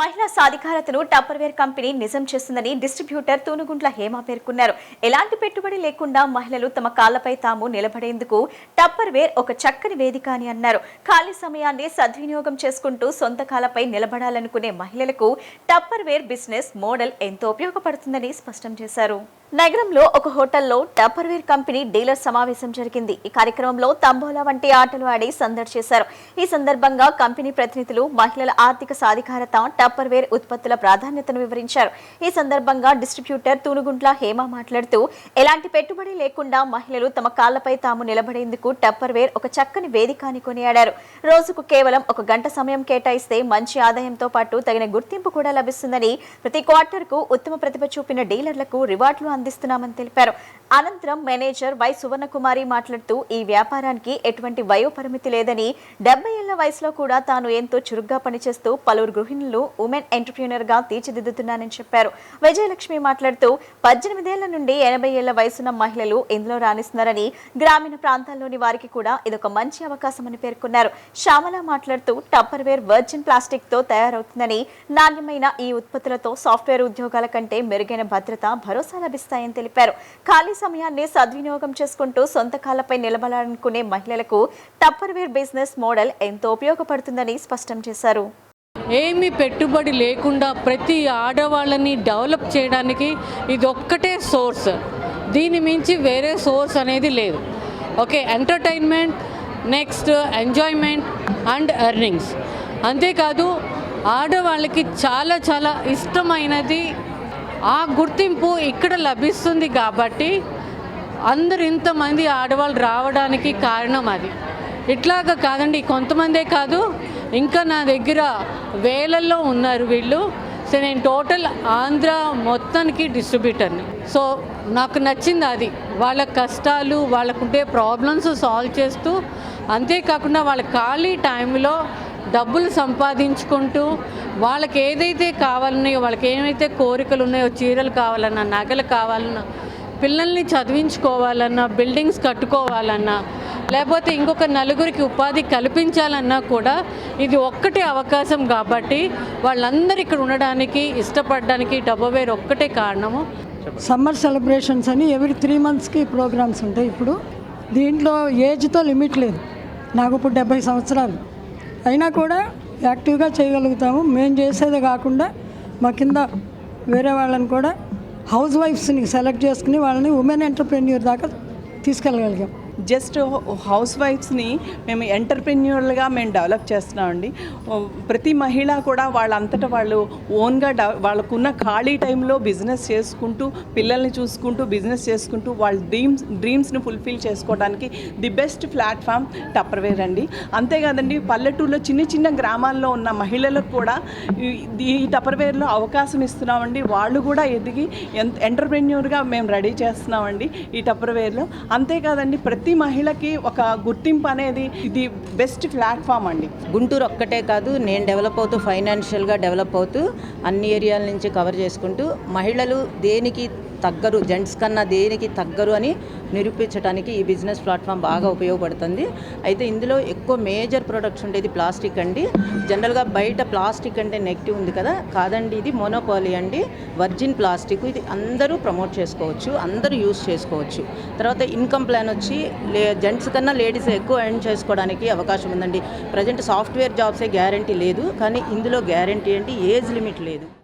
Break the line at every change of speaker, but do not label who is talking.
మహిళా సాధికారతను Tupperware company నిజం చేస్తుందని డిస్ట్రిబ్యూటర్ తూనుగుంట్ల హేమ పేర్కొన్నారు. ఎలాంటి పెట్టుబడి లేకుండా మహిళలు తమ కాళ్లపై తాము నిలబడేందుకు టప్పర్వేర్ ఒక చక్కని వేదిక అని అన్నారు. ఖాళీ సమయాన్ని సద్వినియోగం చేసుకుంటూ సొంత కాళ్లపై నిలబడాలనుకునే మహిళలకు టప్పర్వేర్ బిజినెస్ మోడల్ ఎంతో ఉపయోగపడుతుందని స్పష్టం చేశారు. నగరంలో ఒక హోటల్లో టప్పర్వేర్ కంపెనీ డీలర్ సమావేశం జరిగింది. ఈ కార్యక్రమంలో తంబోలా వంటి ఆటలు ఆడి సందడి చేశారు. ఈ సందర్భంగా కంపెనీ ప్రతినిధులు మహిళల ఆర్థిక సాధికారత, టప్పర్వేర్ ఉత్పత్తుల ప్రాధాన్యతను వివరించారు. ఈ సందర్భంగా డిస్ట్రిబ్యూటర్ తూనుగుంట్ల హేమ మాట్లాడుతూ, ఎలాంటి పెట్టుబడి లేకుండా మహిళలు తమ కాళ్లపై తాము నిలబడేందుకు టప్పర్వేర్ ఒక చక్కని వేదిక అని కొనియాడారు. రోజుకు కేవలం 1 గంట సమయం కేటాయిస్తే మంచి ఆదాయంతో పాటు తగిన గుర్తింపు కూడా లభిస్తుందని, ప్రతి క్వార్టర్ కు ఉత్తమ ప్రతిభ చూపిన డీలర్లకు రివార్డులు అందిస్తున్నామని తెలిపారు. అనంతరం మేనేజర్ వై సువర్ణకుమారి మాట్లాడుతూ, ఈ వ్యాపారానికి ఎటువంటి వయో పరిమితి లేదని, 70 ఏళ్ల వయసులో కూడా తాను ఎంతో చురుగ్గా పనిచేస్తూ పలువురు గృహిణులు ఉమెన్ ఎంటర్‌ప్రెన్యూర్ గా తీర్చిదిద్దుతున్నానని చెప్పారు. విజయలక్ష్మి మాట్లాడుతూ, 18 ఏళ్ల నుండి 80 ఏళ్ల వయసున్న మహిళలు ఇందులో రాణిస్తున్నారని, గ్రామీణ ప్రాంతాల్లోని వారికి కూడా ఇదొక మంచి అవకాశం అని పేర్కొన్నారు. శ్యామల మాట్లాడుతూ, టప్పర్వేర్ వర్జిన్ ప్లాస్టిక్ తో తయారవుతుందని, నాణ్యమైన ఈ ఉత్పత్తులతో సాఫ్ట్వేర్ ఉద్యోగాల కంటే మెరుగైన భద్రత, భరోసా లభిస్తాయని తెలిపారు. ఖాళీ సమయాన్ని సద్వినియోగం చేసుకుంటూ సొంత కాళ్లపై నిలబడాలనుకునే మహిళలకు టప్పర్వేర్ బిజినెస్ మోడల్ ఎంతో ఉపయోగపడుతుందని స్పష్టం చేశారు.
ఏమీ పెట్టుబడి లేకుండా ప్రతి ఆడవాళ్ళని డెవలప్ చేయడానికి ఇది ఒక్కటే సోర్స్. దీని మించి వేరే సోర్స్ అనేది లేదు. Okay, entertainment, next enjoyment and earnings. అంతేకాదు ఆడవాళ్ళకి చాలా చాలా ఇష్టమైనది ఆ గుర్తింపు ఇక్కడ లభిస్తుంది కాబట్టి అందరు ఇంతమంది ఆడవాళ్ళు రావడానికి కారణం అది. ఇట్లాగా కాదండి, కొంతమందే కాదు, ఇంకా నా దగ్గర వేలల్లో ఉన్నారు వీళ్ళు. సో నేను టోటల్ ఆంధ్ర మొత్తానికి డిస్ట్రిబ్యూటర్ని. సో నాకు నచ్చింది అది. వాళ్ళ కష్టాలు, వాళ్ళకుండే ప్రాబ్లమ్స్ సాల్వ్ చేస్తూ, అంతేకాకుండా వాళ్ళ ఖాళీ టైంలో డబ్బులు సంపాదించుకుంటూ వాళ్ళకి ఏదైతే కావాలన్నాయో, వాళ్ళకి ఏమైతే కోరికలు ఉన్నాయో, చీరలు కావాలన్నా, నగలు కావాలన్నా, పిల్లల్ని చదివించుకోవాలన్నా, బిల్డింగ్స్ కట్టుకోవాలన్నా, లేకపోతే ఇంకొక నలుగురికి ఉపాధి కల్పించాలన్నా కూడా ఇది ఒక్కటే అవకాశం. కాబట్టి వాళ్ళందరూ ఇక్కడ ఉండడానికి, ఇష్టపడడానికి టప్పర్వేర్ ఒక్కటే కారణము.
సమ్మర్ సెలబ్రేషన్స్ అని ఎవ్రీ 3 monthsకి ప్రోగ్రామ్స్ ఉంటాయి. ఇప్పుడు దీంట్లో ఏజ్తో లిమిట్ లేదు. నాకు ఇప్పుడు 70 సంవత్సరాలు అయినా కూడా యాక్టివ్గా చేయగలుగుతాము. మేము చేసేదే కాకుండా మా కింద వేరే వాళ్ళని కూడా హౌస్ వైఫ్స్ని సెలెక్ట్ చేసుకుని వాళ్ళని ఉమెన్ ఎంటర్‌ప్రెన్యూర్ దాకా తీసుకెళ్ళగలిగాం.
జస్ట్ హౌస్ వైఫ్స్ని మేము ఎంటర్‌ప్రెన్యూర్లుగా మేము డెవలప్ చేస్తున్నామండి. ప్రతి మహిళ కూడా వాళ్ళంతటా వాళ్ళు ఓన్గా వాళ్ళకున్న ఖాళీ టైంలో బిజినెస్ చేసుకుంటూ, పిల్లల్ని చూసుకుంటూ, బిజినెస్ చేసుకుంటూ వాళ్ళ డ్రీమ్స్ని ఫుల్ఫిల్ చేసుకోవడానికి ది బెస్ట్ ప్లాట్ఫామ్ టప్పర్వేర్ అండి. అంతేకాదండి, పల్లెటూరులో చిన్న చిన్న గ్రామాల్లో ఉన్న మహిళలకు కూడా ఈ టప్పర్వేర్లో అవకాశం ఇస్తున్నామండి. వాళ్ళు కూడా ఎదిగి ఎంటర్‌ప్రెన్యూర్గా మేము రెడీ చేస్తున్నామండి ఈ టప్పర్వేర్లో. అంతేకాదండి, ప్రతి మహిళకి ఒక గుర్తింపు అనేది ఇది బెస్ట్ ప్లాట్ఫామ్ అండి.
గుంటూరు ఒక్కటే కాదు, నేను డెవలప్ అవుతూ, ఫైనాన్షియల్గా డెవలప్ అవుతూ, అన్ని ఏరియాల నుంచి కవర్ చేసుకుంటూ, మహిళలు దేనికి తగ్గరు, జెంట్స్ కన్నా దేనికి తగ్గరు అని నిరూపించడానికి ఈ బిజినెస్ ప్లాట్ఫామ్ బాగా ఉపయోగపడుతుంది. అయితే ఇందులో ఎక్కువ మేజర్ ప్రొడక్ట్స్ ఉండేది ప్లాస్టిక్ అండి. జనరల్గా బయట ప్లాస్టిక్ అంటే నెగిటివ్ ఉంది కదా, కాదండి, ఇది మోనోపాలీ అండి. వర్జిన్ ప్లాస్టిక్, ఇది అందరూ ప్రమోట్ చేసుకోవచ్చు, అందరూ యూస్ చేసుకోవచ్చు. తర్వాత ఇన్కమ్ ప్లాన్ వచ్చి జెంట్స్ కన్నా లేడీస్ ఎక్కువ ఎర్న్ చేసుకోవడానికి అవకాశం ఉందండి. ప్రజెంట్ సాఫ్ట్వేర్ జాబ్సే గ్యారంటీ లేదు, కానీ ఇందులో గ్యారంటీ ఏంటి, ఏజ్ లిమిట్ లేదు.